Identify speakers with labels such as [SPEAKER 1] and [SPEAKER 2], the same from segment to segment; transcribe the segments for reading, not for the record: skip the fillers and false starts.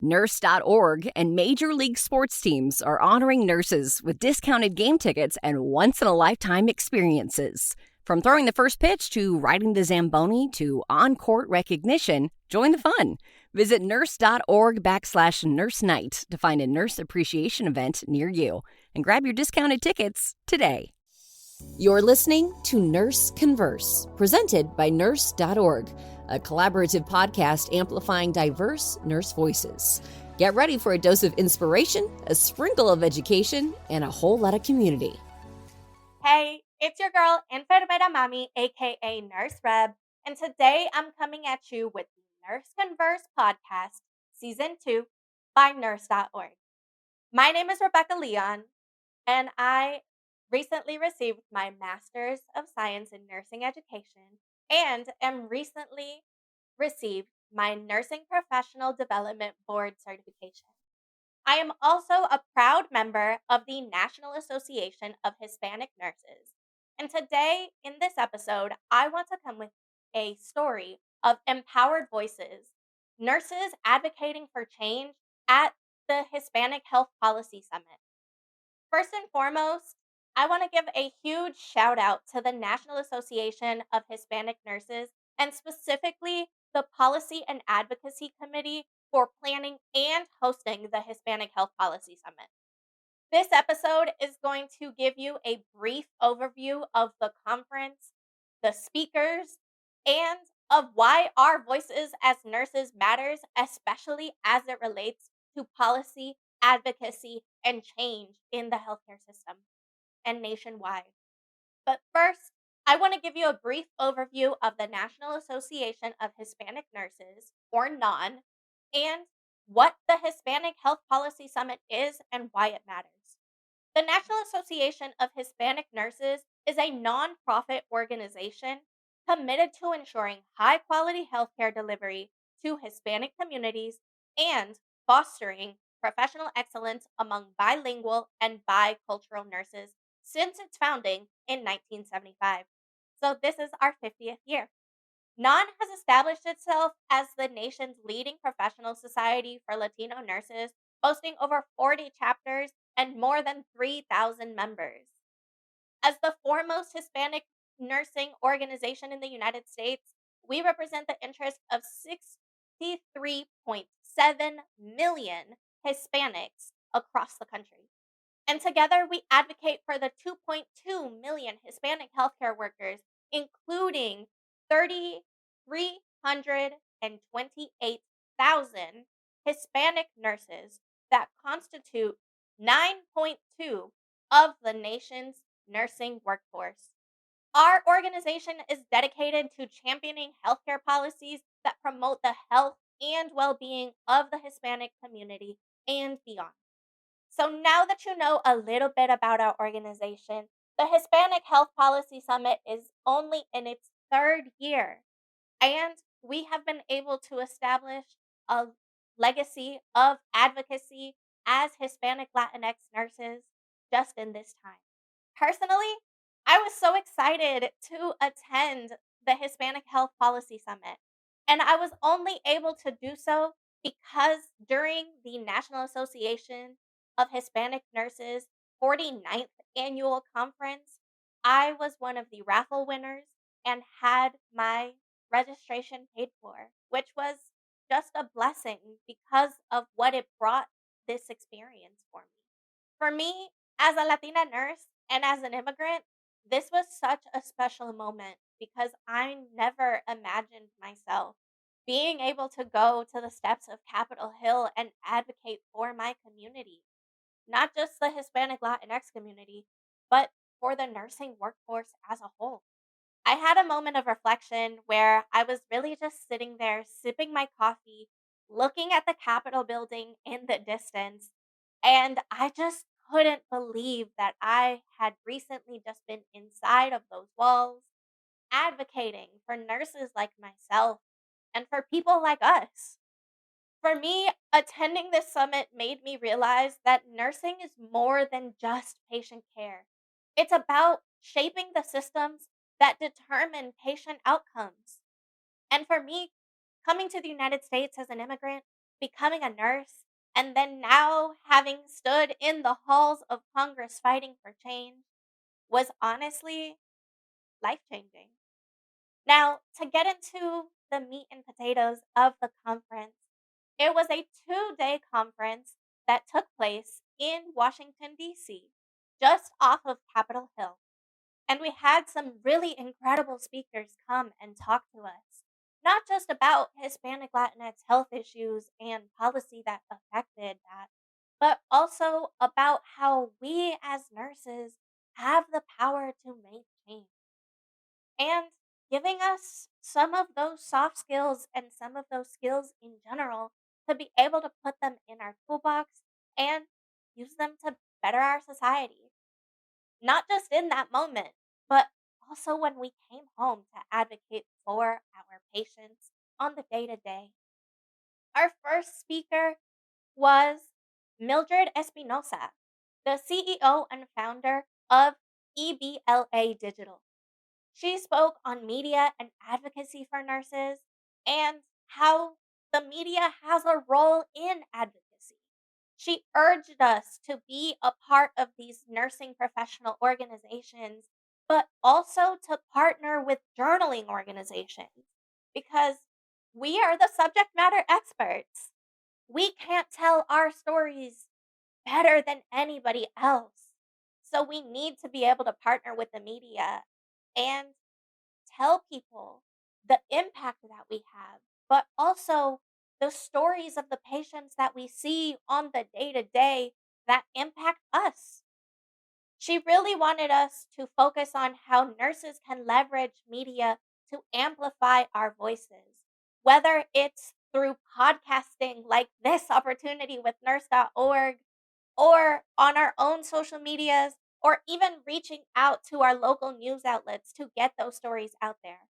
[SPEAKER 1] Nurse.org and Major League Sports teams are honoring nurses with discounted game tickets and once-in-a-lifetime experiences. From throwing the first pitch to riding the Zamboni to on-court recognition, join the fun. Visit nurse.org/nurse night to find a nurse appreciation event near you and grab your discounted tickets today. You're listening to Nurse Converse, presented by Nurse.org, a collaborative podcast amplifying diverse nurse voices. Get ready for a dose of inspiration, a sprinkle of education, and a whole lot of community.
[SPEAKER 2] Hey, it's your girl, Enfermera Mami, aka Nurse Reb, and today I'm coming at you with the Nurse Converse podcast, Season 2, by Nurse.org. My name is Rebecca Leon, and I recently received my Master's of Science in Nursing Education and am recently received my Nursing Professional Development Board certification. I am also a proud member of the National Association of Hispanic Nurses. And today, in this episode, I want to come with a story of empowered voices, nurses advocating for change at the Hispanic Health Policy Summit. First and foremost, I want to give a huge shout out to the National Association of Hispanic Nurses and specifically the Policy and Advocacy Committee for planning and hosting the Hispanic Health Policy Summit. This episode is going to give you a brief overview of the conference, the speakers, and of why our voices as nurses matters, especially as it relates to policy, advocacy, and change in the healthcare system and nationwide. But first, I want to give you a brief overview of the National Association of Hispanic Nurses, or NAHN, and what the Hispanic Health Policy Summit is and why it matters. The National Association of Hispanic Nurses is a nonprofit organization committed to ensuring high-quality healthcare delivery to Hispanic communities and fostering professional excellence among bilingual and bicultural nurses since its founding in 1975. So this is our 50th year. NAHN has established itself as the nation's leading professional society for Latino nurses, boasting over 40 chapters and more than 3,000 members. As the foremost Hispanic nursing organization in the United States, we represent the interests of 63.7 million Hispanics across the country. And together we advocate for the 2.2 million Hispanic healthcare workers, including 328,000 Hispanic nurses that constitute 9.2 of the nation's nursing workforce. Our organization is dedicated to championing healthcare policies that promote the health and well-being of the Hispanic community and beyond. So now that you know a little bit about our organization, the Hispanic Health Policy Summit is only in its third year, and we have been able to establish a legacy of advocacy as Hispanic Latinx nurses just in this time. Personally, I was so excited to attend the Hispanic Health Policy Summit, and I was only able to do so because during the National Association of Hispanic Nurses 49th annual conference, I was one of the raffle winners and had my registration paid for, which was just a blessing because of what it brought this experience for me. For me, as a Latina nurse and as an immigrant, this was such a special moment because I never imagined myself being able to go to the steps of Capitol Hill and advocate for my community, not just the Hispanic Latinx community, but for the nursing workforce as a whole. I had a moment of reflection where I was really just sitting there sipping my coffee, looking at the Capitol building in the distance, and I just couldn't believe that I had recently just been inside of those walls, advocating for nurses like myself and for people like us. For me, attending this summit made me realize that nursing is more than just patient care. It's about shaping the systems that determine patient outcomes. And for me, coming to the United States as an immigrant, becoming a nurse, and then now having stood in the halls of Congress fighting for change was honestly life changing. Now, to get into the meat and potatoes of the conference, it was a 2-day conference that took place in Washington, D.C., just off of Capitol Hill. And we had some really incredible speakers come and talk to us, not just about Hispanic Latinx health issues and policy that affected that, but also about how we as nurses have the power to make change and giving us some of those soft skills and some of those skills in general to be able to put them in our toolbox and use them to better our society. Not just in that moment, but also when we came home to advocate for our patients on the day to day. Our first speaker was Mildred Espinosa, the CEO and founder of EBLA Digital. She spoke on media and advocacy for nurses and how the media has a role in advocacy. She urged us to be a part of these nursing professional organizations, but also to partner with journaling organizations because we are the subject matter experts. We can't tell our stories better than anybody else. So we need to be able to partner with the media and tell people the impact that we have, but also the stories of the patients that we see on the day to day that impact us. She really wanted us to focus on how nurses can leverage media to amplify our voices, whether it's through podcasting like this opportunity with Nurse.org, or on our own social medias, or even reaching out to our local news outlets to get those stories out there.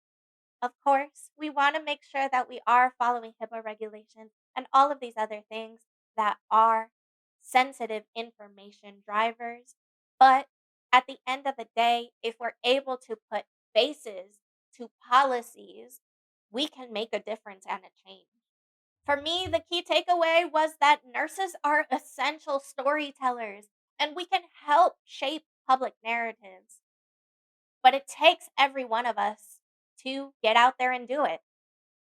[SPEAKER 2] Of course, we want to make sure that we are following HIPAA regulations and all of these other things that are sensitive information drivers. But at the end of the day, if we're able to put faces to policies, we can make a difference and a change. For me, the key takeaway was that nurses are essential storytellers and we can help shape public narratives. But it takes every one of us to get out there and do it.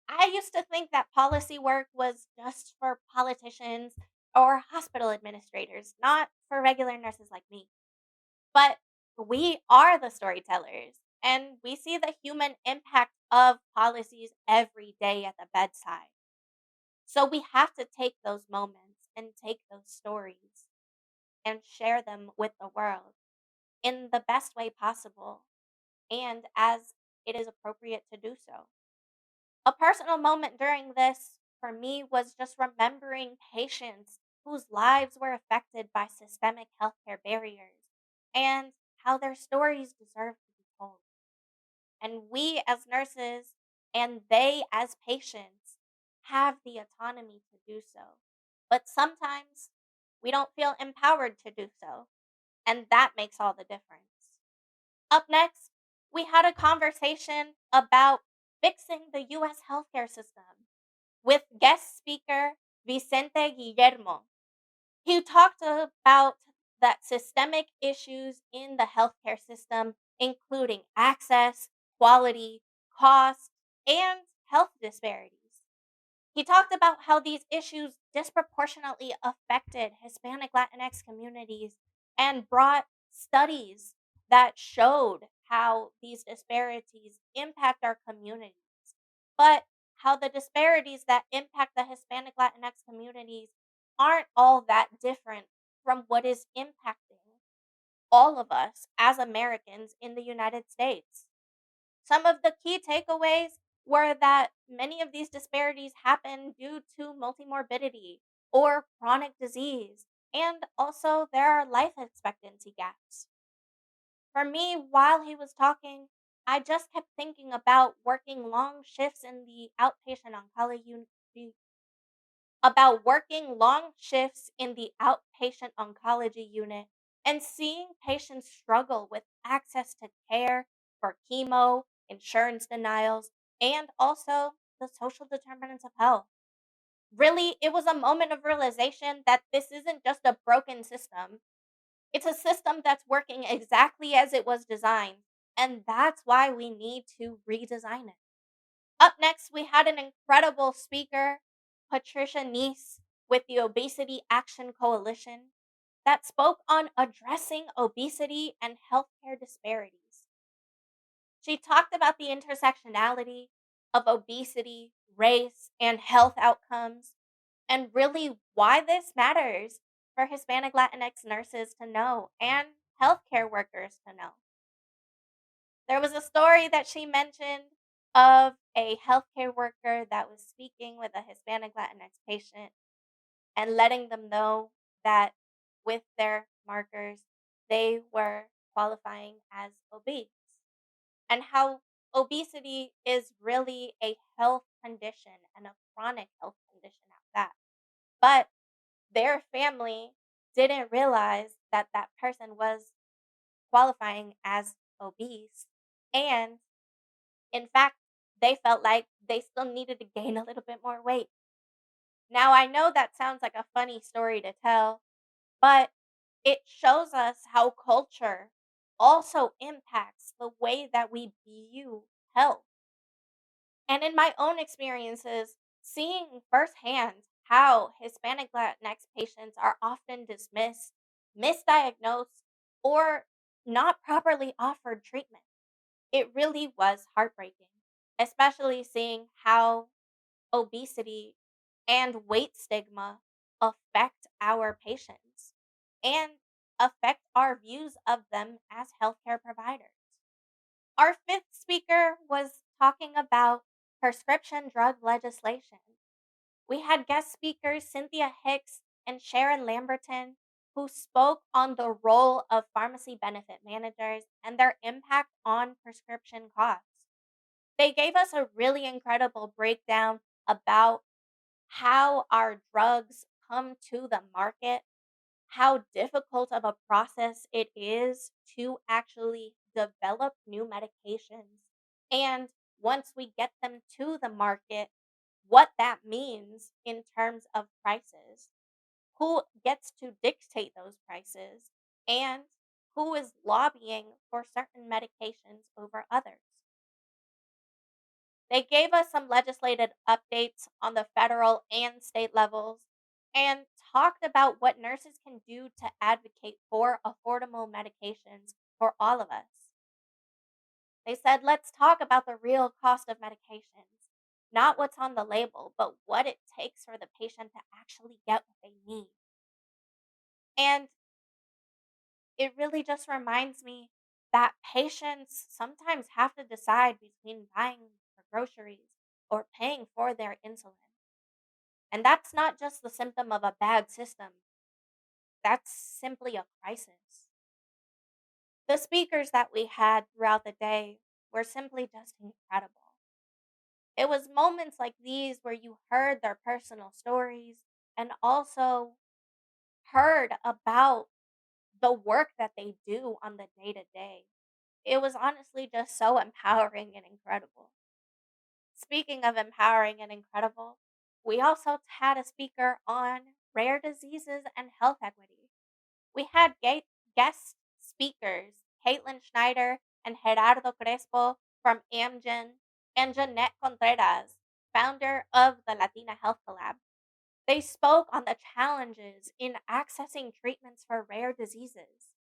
[SPEAKER 2] I used to think that policy work was just for politicians or hospital administrators, not for regular nurses like me. But we are the storytellers, and we see the human impact of policies every day at the bedside. So we have to take those moments and take those stories and share them with the world in the best way possible and as it is appropriate to do so. A personal moment during this for me was just remembering patients whose lives were affected by systemic healthcare barriers and how their stories deserve to be told. And we as nurses and they as patients have the autonomy to do so. But sometimes we don't feel empowered to do so. And that makes all the difference. Up next, we had a conversation about fixing the U.S. healthcare system with guest speaker Vicente Guillermo. He talked about that systemic issues in the healthcare system, including access, quality, cost, and health disparities. He talked about how these issues disproportionately affected Hispanic Latinx communities and brought studies that showed how these disparities impact our communities, but how the disparities that impact the Hispanic Latinx communities aren't all that different from what is impacting all of us as Americans in the United States. Some of the key takeaways were that many of these disparities happen due to multimorbidity or chronic disease, and also there are life expectancy gaps. For me, while he was talking, I just kept thinking about working long shifts in the outpatient oncology unit and seeing patients struggle with access to care for chemo, insurance denials, and also the social determinants of health. Really, it was a moment of realization that this isn't just a broken system. It's a system that's working exactly as it was designed, and that's why we need to redesign it. Up next, we had an incredible speaker, Patricia Neese, with the Obesity Action Coalition, that spoke on addressing obesity and healthcare disparities. She talked about the intersectionality of obesity, race, and health outcomes, and really why this matters for Hispanic Latinx nurses to know and healthcare workers to know. There was a story that she mentioned of a healthcare worker that was speaking with a Hispanic Latinx patient and letting them know that with their markers, they were qualifying as obese, and how obesity is really a health condition and a chronic health condition at that. But their family didn't realize that that person was qualifying as obese. And in fact, they felt like they still needed to gain a little bit more weight. Now, I know that sounds like a funny story to tell, but it shows us how culture also impacts the way that we view health. And in my own experiences, seeing firsthand how Hispanic Latinx patients are often dismissed, misdiagnosed, or not properly offered treatment, it really was heartbreaking, especially seeing how obesity and weight stigma affect our patients and affect our views of them as healthcare providers. Our fifth speaker was talking about prescription drug legislation. We had guest speakers Cynthia Hicks and Sharon Lamberton, who spoke on the role of pharmacy benefit managers and their impact on prescription costs. They gave us a really incredible breakdown about how our drugs come to the market, how difficult of a process it is to actually develop new medications, and once we get them to the market, what that means in terms of prices, who gets to dictate those prices, and who is lobbying for certain medications over others. They gave us some legislative updates on the federal and state levels and talked about what nurses can do to advocate for affordable medications for all of us. They said, let's talk about the real cost of medications, not what's on the label, but what it takes for the patient to actually get what they need. And it really just reminds me that patients sometimes have to decide between buying for groceries or paying for their insulin. And that's not just the symptom of a bad system, that's simply a crisis. The speakers that we had throughout the day were simply just incredible. It was moments like these where you heard their personal stories and also heard about the work that they do on the day to day. It was honestly just so empowering and incredible. Speaking of empowering and incredible, we also had a speaker on rare diseases and health equity. We had guest speakers, Caitlin Schneider and Gerardo Crespo from Amgen, and Jeanette Contreras, founder of the Latina Health Collab. They spoke on the challenges in accessing treatments for rare diseases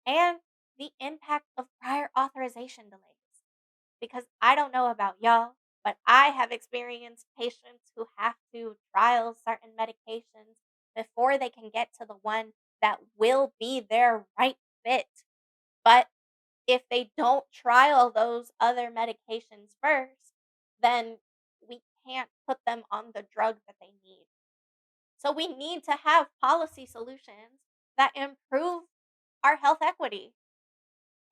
[SPEAKER 2] and the impact of prior authorization delays. Because I don't know about y'all, but I have experienced patients who have to trial certain medications before they can get to the one that will be their right fit. But if they don't trial those other medications first, then we can't put them on the drug that they need. So we need to have policy solutions that improve our health equity.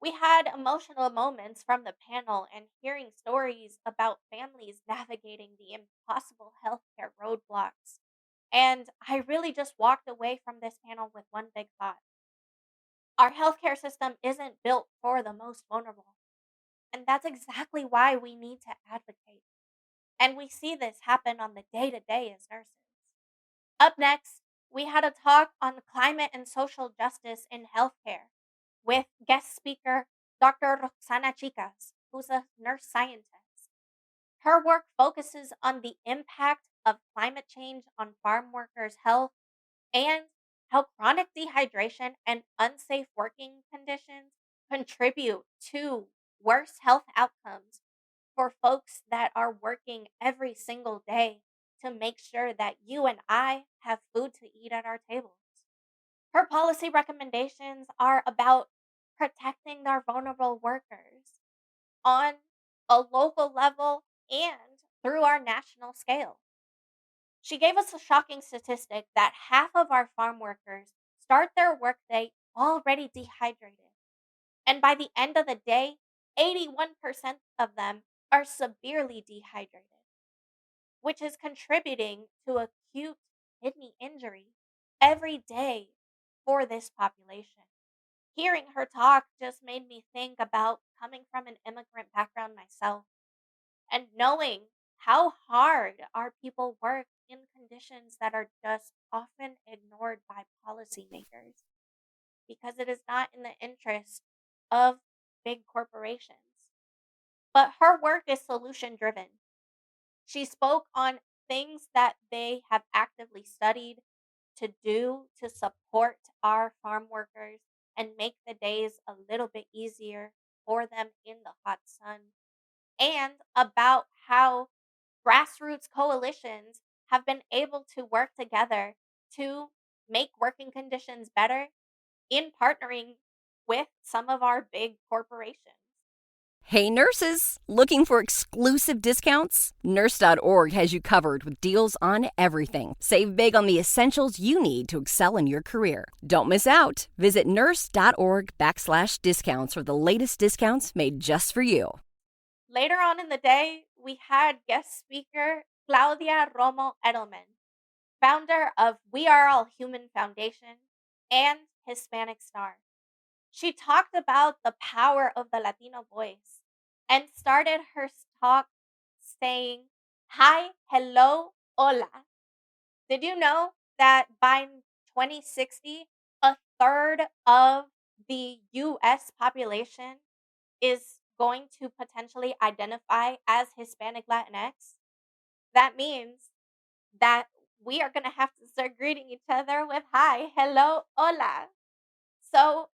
[SPEAKER 2] We had emotional moments from the panel and hearing stories about families navigating the impossible healthcare roadblocks. And I really just walked away from this panel with one big thought. Our healthcare system isn't built for the most vulnerable. And that's exactly why we need to advocate. And we see this happen on the day to day as nurses. Up next, we had a talk on climate and social justice in healthcare with guest speaker Dr. Roxana Chicas, who's a nurse scientist. Her work focuses on the impact of climate change on farm workers' health and how chronic dehydration and unsafe working conditions contribute to worse health outcomes for folks that are working every single day to make sure that you and I have food to eat at our tables. Her policy recommendations are about protecting our vulnerable workers on a local level and through our national scale. She gave us a shocking statistic that half of our farm workers start their workday already dehydrated. And by the end of the day, 81% of them are severely dehydrated, which is contributing to acute kidney injury every day for this population. Hearing her talk just made me think about coming from an immigrant background myself and knowing how hard our people work in conditions that are just often ignored by policymakers because it is not in the interest of big corporations. But her work is solution driven. She spoke on things that they have actively studied to do to support our farm workers and make the days a little bit easier for them in the hot sun, and about how grassroots coalitions have been able to work together to make working conditions better in partnering with some of our big corporations.
[SPEAKER 1] Hey nurses, looking for exclusive discounts? Nurse.org has you covered with deals on everything. Save big on the essentials you need to excel in your career. Don't miss out. Visit nurse.org/discounts for the latest discounts made just for you.
[SPEAKER 2] Later on in the day, we had guest speaker Claudia Romo Edelman, founder of We Are All Human Foundation and Hispanic Star. She talked about the power of the Latino voice and started her talk saying, "Hi, hello, hola." Did you know that by 2060, a third of the US population is going to potentially identify as Hispanic Latinx? That means that we are going to have to start greeting each other with hi, hello, hola. So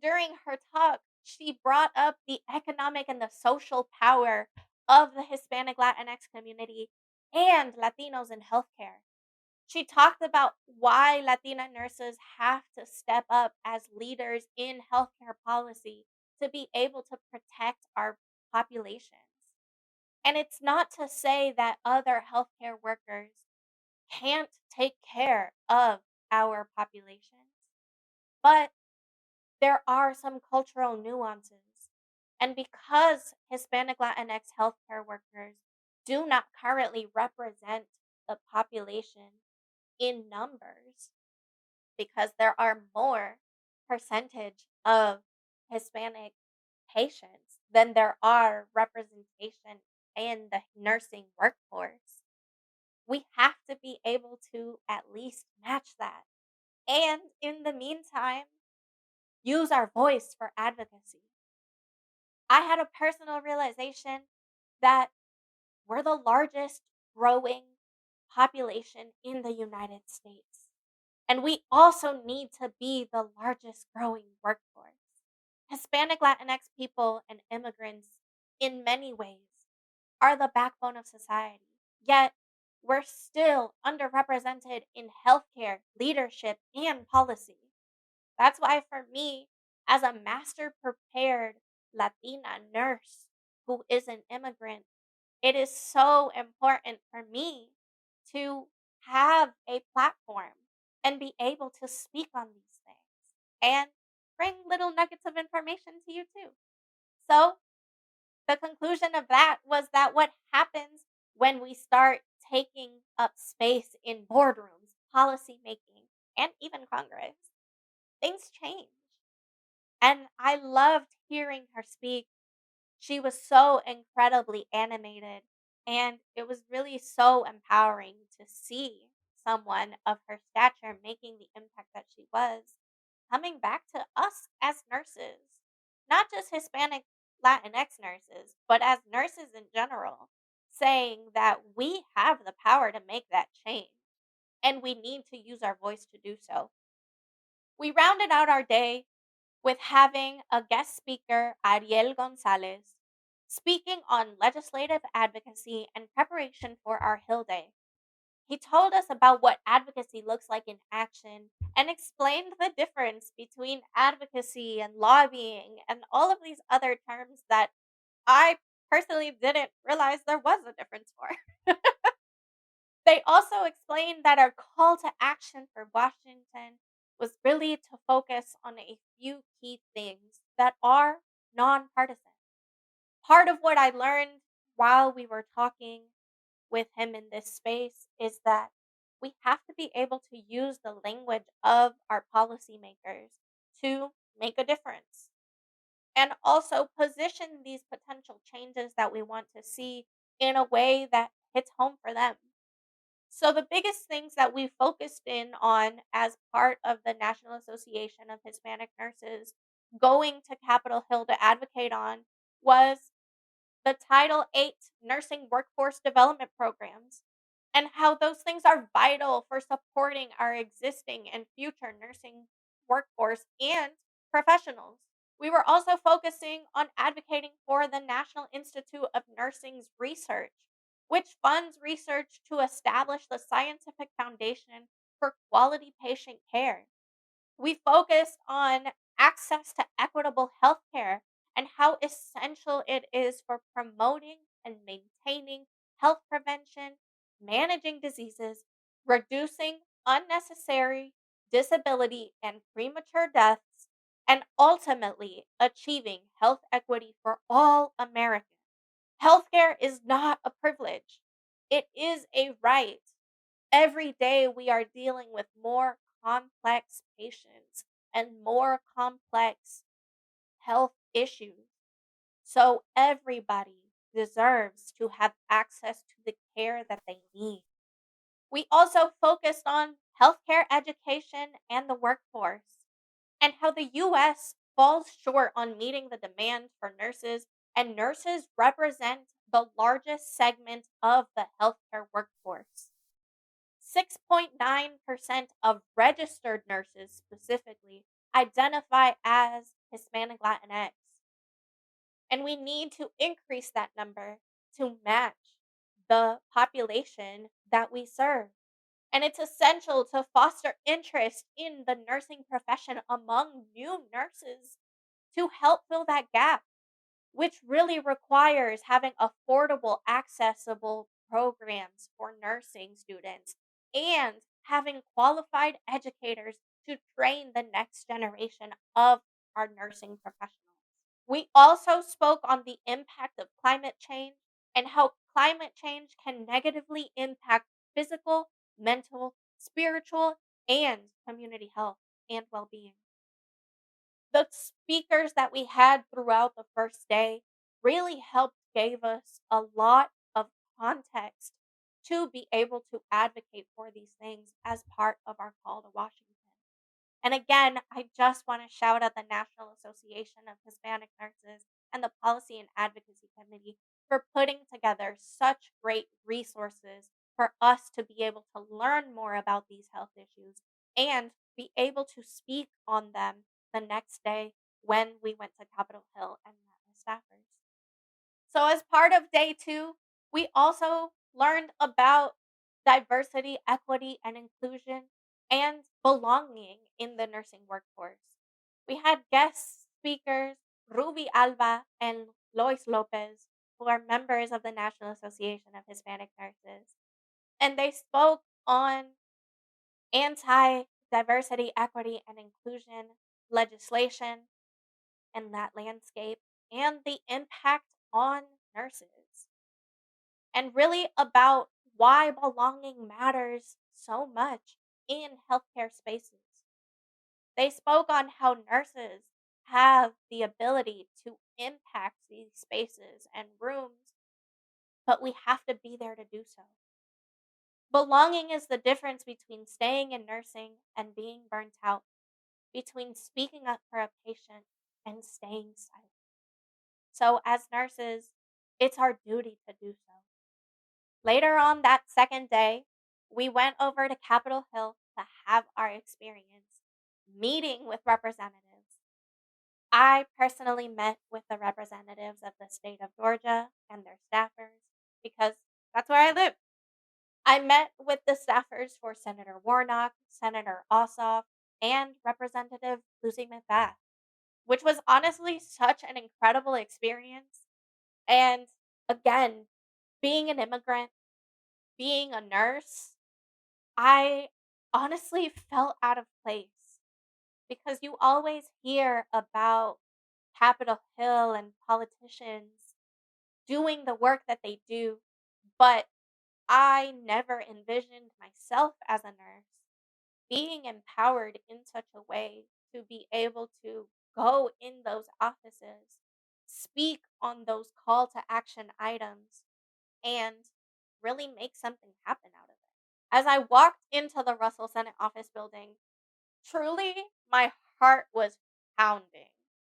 [SPEAKER 2] during her talk, she brought up the economic and the social power of the Hispanic Latinx community and Latinos in healthcare. She talked about why Latina nurses have to step up as leaders in healthcare policy to be able to protect our populations. And it's not to say that other healthcare workers can't take care of our populations, but there are some cultural nuances. And because Hispanic Latinx healthcare workers do not currently represent the population in numbers, because there are more percentage of Hispanic patients than there are representation in the nursing workforce, we have to be able to at least match that. And in the meantime, use our voice for advocacy. I had a personal realization that we're the largest growing population in the United States. And we also need to be the largest growing workforce. Hispanic Latinx people and immigrants, in many ways, are the backbone of society. Yet, we're still underrepresented in healthcare, leadership, and policy. That's why, for me, as a master prepared Latina nurse who is an immigrant, it is so important for me to have a platform and be able to speak on these things and bring little nuggets of information to you too. So, the conclusion of that was that what happens when we start taking up space in boardrooms, policy making, and even Congress, things change. And I loved hearing her speak. She was so incredibly animated, and it was really so empowering to see someone of her stature making the impact that she was coming back to us as nurses, not just Hispanic Latinx nurses, but as nurses in general, saying that we have the power to make that change and we need to use our voice to do so. We rounded out our day with having a guest speaker, Ariel Gonzalez, speaking on legislative advocacy and preparation for our Hill Day. He told us about what advocacy looks like in action and explained the difference between advocacy and lobbying and all of these other terms that I personally didn't realize there was a difference for. They also explained that our call to action for Washington was really to focus on a few key things that are nonpartisan. Part of what I learned while we were talking with him in this space is that we have to be able to use the language of our policymakers to make a difference and also position these potential changes that we want to see in a way that hits home for them. So, the biggest things that we focused in on as part of the National Association of Hispanic Nurses going to Capitol Hill to advocate on was the Title VIII nursing workforce development programs and how those things are vital for supporting our existing and future nursing workforce and professionals. We were also focusing on advocating for the National Institute of Nursing's research, which funds research to establish the scientific foundation for quality patient care. We focused on access to equitable healthcare and how essential it is for promoting and maintaining health prevention, managing diseases, reducing unnecessary disability and premature deaths, and ultimately achieving health equity for all Americans. Healthcare is not a privilege, it is a right. Every day we are dealing with more complex patients and more complex health issues. So everybody deserves to have access to the care that they need. We also focused on healthcare education and the workforce and how the US falls short on meeting the demand for nurses, and nurses represent the largest segment of the healthcare workforce. 6.9% of registered nurses specifically identify as Hispanic Latinx. And we need to increase that number to match the population that we serve. And it's essential to foster interest in the nursing profession among new nurses to help fill that gap, which really requires having affordable, accessible programs for nursing students and having qualified educators to train the next generation of our nursing professionals. We also spoke on the impact of climate change and how climate change can negatively impact physical, mental, spiritual, and community health and well being. The speakers that we had throughout the first day really helped gave us a lot of context to be able to advocate for these things as part of our call to Washington. And again, I just want to shout out the National Association of Hispanic Nurses and the Policy and Advocacy Committee for putting together such great resources for us to be able to learn more about these health issues and be able to speak on them the next day when we went to Capitol Hill and met with staffers. So, as part of day two, we also learned about diversity, equity, and inclusion and belonging in the nursing workforce. We had guest speakers Ruby Alba and Lois Lopez, who are members of the National Association of Hispanic Nurses, and they spoke on anti diversity, equity, and inclusion legislation and that landscape and the impact on nurses, and really about why belonging matters so much in healthcare spaces. They spoke on how nurses have the ability to impact these spaces and rooms, but we have to be there to do so. Belonging is the difference between staying in nursing and being burnt out, between speaking up for a patient and staying silent. So, as nurses, it's our duty to do so. Later on that second day, we went over to Capitol Hill to have our experience meeting with representatives. I personally met with the representatives of the state of Georgia and their staffers because that's where I live. I met with the staffers for Senator Warnock, Senator Ossoff, and Representative Lucy McBath, which was honestly such an incredible experience. And again, being an immigrant, being a nurse, I honestly felt out of place because you always hear about Capitol Hill and politicians doing the work that they do, but I never envisioned myself as a nurse being empowered in such a way to be able to go in those offices, speak on those call to action items, and really make something happen out of it. As I walked into the Russell Senate office building, truly my heart was pounding.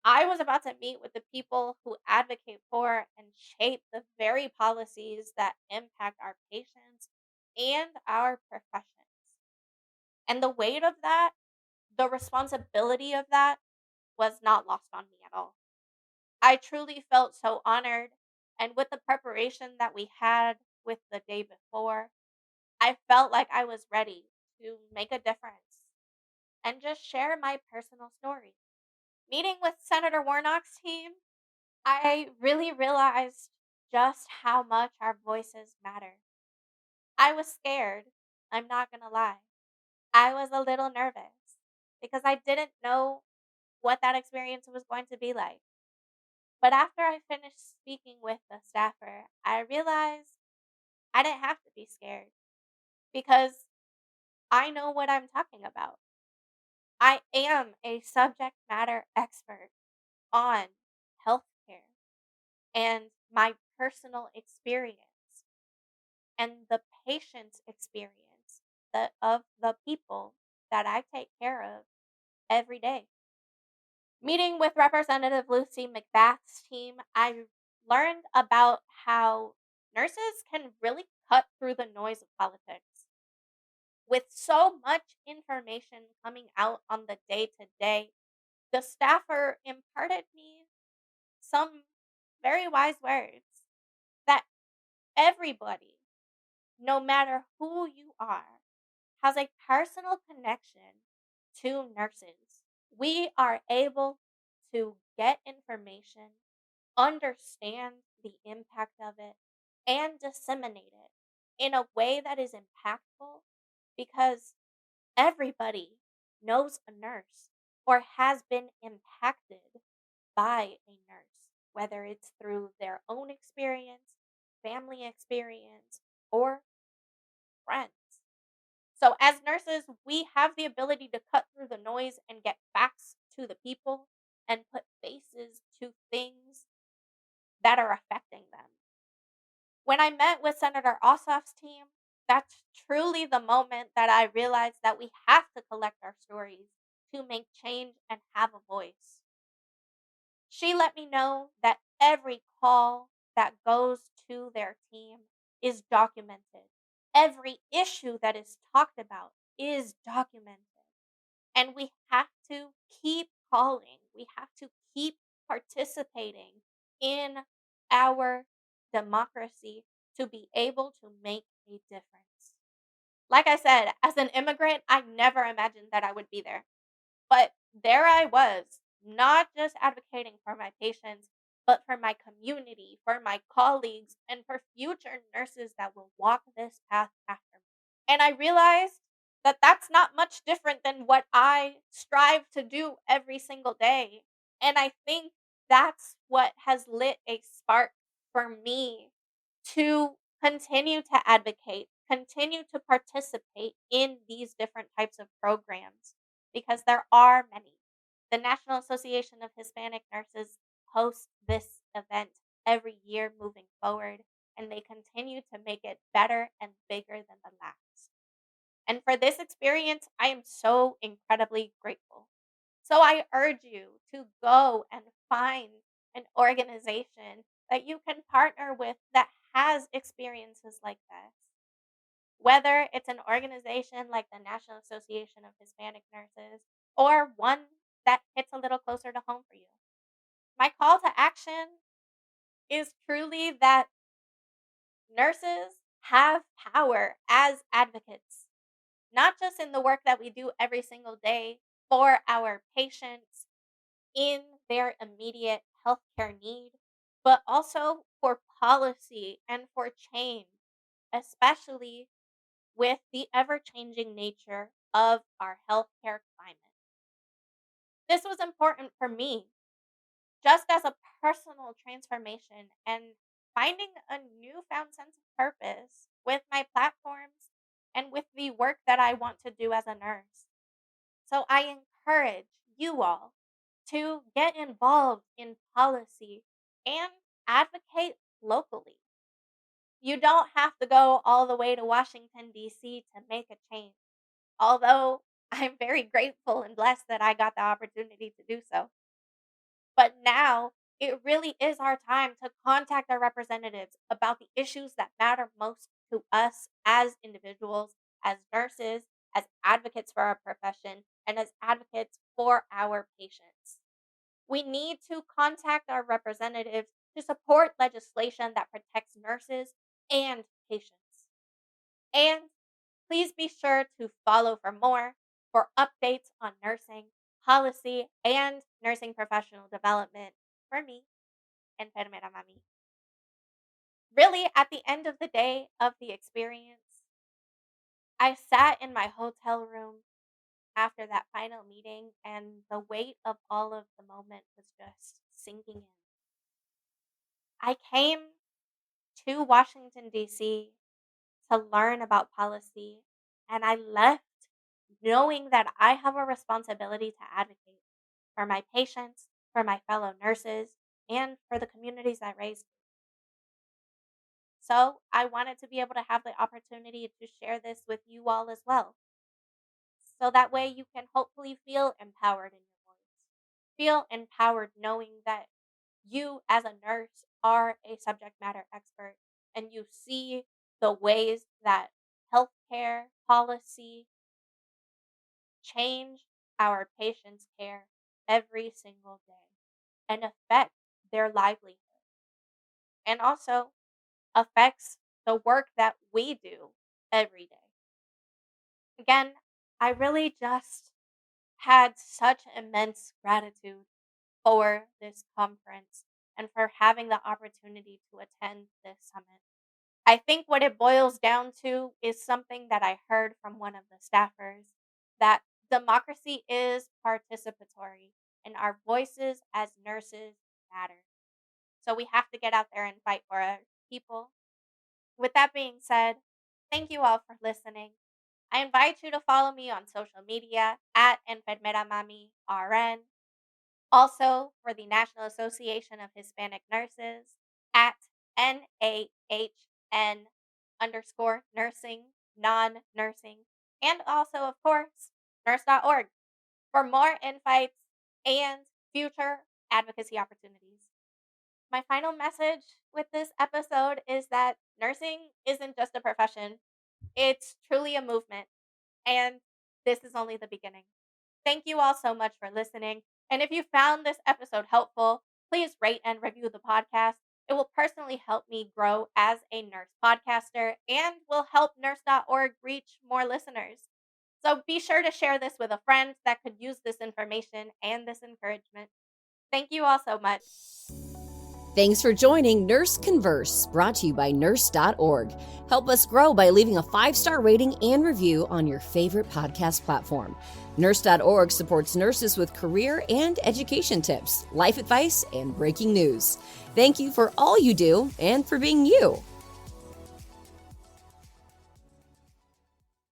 [SPEAKER 2] I was about to meet with the people who advocate for and shape the very policies that impact our patients and our professions. And the weight of that, the responsibility of that, was not lost on me at all. I truly felt so honored. And with the preparation that we had with the day before, I felt like I was ready to make a difference and just share my personal story. Meeting with Senator Warnock's team, I really realized just how much our voices matter. I was scared, I'm not gonna lie. I was a little nervous because I didn't know what that experience was going to be like. But after I finished speaking with the staffer, I realized I didn't have to be scared because I know what I'm talking about. I am a subject matter expert on healthcare and my personal experience and the patient's experience of the people that I take care of every day. Meeting with Representative Lucy McBath's team, I learned about how nurses can really cut through the noise of politics. With so much information coming out on the day to day, the staffer imparted me some very wise words that everybody, no matter who you are, has a personal connection to nurses. We are able to get information, understand the impact of it, and disseminate it in a way that is impactful because everybody knows a nurse or has been impacted by a nurse, whether it's through their own experience, family experience, or friends. So, as nurses, we have the ability to cut through the noise and get facts to the people and put faces to things that are affecting them. When I met with Senator Ossoff's team, that's truly the moment that I realized that we have to collect our stories to make change and have a voice. She let me know that every call that goes to their team is documented. Every issue that is talked about is documented. And we have to keep calling. We have to keep participating in our democracy to be able to make a difference. Like I said, as an immigrant, I never imagined that I would be there. But there I was, not just advocating for my patients, but for my community, for my colleagues, and for future nurses that will walk this path after me. And I realized that that's not much different than what I strive to do every single day. And I think that's what has lit a spark for me to continue to advocate, continue to participate in these different types of programs because there are many. The National Association of Hispanic Nurses hosts this event every year moving forward, and they continue to make it better and bigger than the last. And for this experience, I am so incredibly grateful. So I urge you to go and find an organization that you can partner with that has experiences like this. Whether it's an organization like the National Association of Hispanic Nurses or one that hits a little closer to home for you. My call to action is truly that nurses have power as advocates, not just in the work that we do every single day for our patients in their immediate healthcare need, but also for policy and for change, especially with the ever changing nature of our healthcare climate. This was important for me just as a personal transformation and finding a newfound sense of purpose with my platforms and with the work that I want to do as a nurse. So I encourage you all to get involved in policy and advocate locally. You don't have to go all the way to Washington, D.C. to make a change, although I'm very grateful and blessed that I got the opportunity to do so. But now it really is our time to contact our representatives about the issues that matter most to us as individuals, as nurses, as advocates for our profession, and as advocates for our patients. We need to contact our representatives to support legislation that protects nurses and patients. And please be sure to follow for more for updates on nursing, policy, and nursing professional development for me, Enfermera Mami. Really, at the end of the day of the experience, I sat in my hotel room after that final meeting, and the weight of all of the moment was just sinking in. I came to Washington, D.C. to learn about policy, and I left knowing that I have a responsibility to advocate for my patients, for my fellow nurses, and for the communities I raised. So I wanted to be able to have the opportunity to share this with you all as well. So that way you can hopefully feel empowered in your voice. Feel empowered knowing that you as a nurse are a subject matter expert and you see the ways that healthcare policy change our patients' care every single day and affect their livelihood and also affects the work that we do every day. Again, I really just had such immense gratitude for this conference and for having the opportunity to attend this summit. I think what it boils down to is something that I heard from one of the staffers, that democracy is participatory and our voices as nurses matter. So we have to get out there and fight for our people. With that being said, thank you all for listening. I invite you to follow me on social media at Enfermera Mami RN. Also, for the National Association of Hispanic Nurses at NAHN underscore nursing, non-nursing, and also, of course, Nurse.org for more insights and future advocacy opportunities. My final message with this episode is that nursing isn't just a profession, it's truly a movement, and this is only the beginning. Thank you all so much for listening. And if you found this episode helpful, please rate and review the podcast. It will personally help me grow as a nurse podcaster and will help Nurse.org reach more listeners. So be sure to share this with a friend that could use this information and this encouragement. Thank you all so much.
[SPEAKER 1] Thanks for joining Nurse Converse, brought to you by Nurse.org. Help us grow by leaving a 5-star rating and review on your favorite podcast platform. Nurse.org supports nurses with career and education tips, life advice, and breaking news. Thank you for all you do and for being you.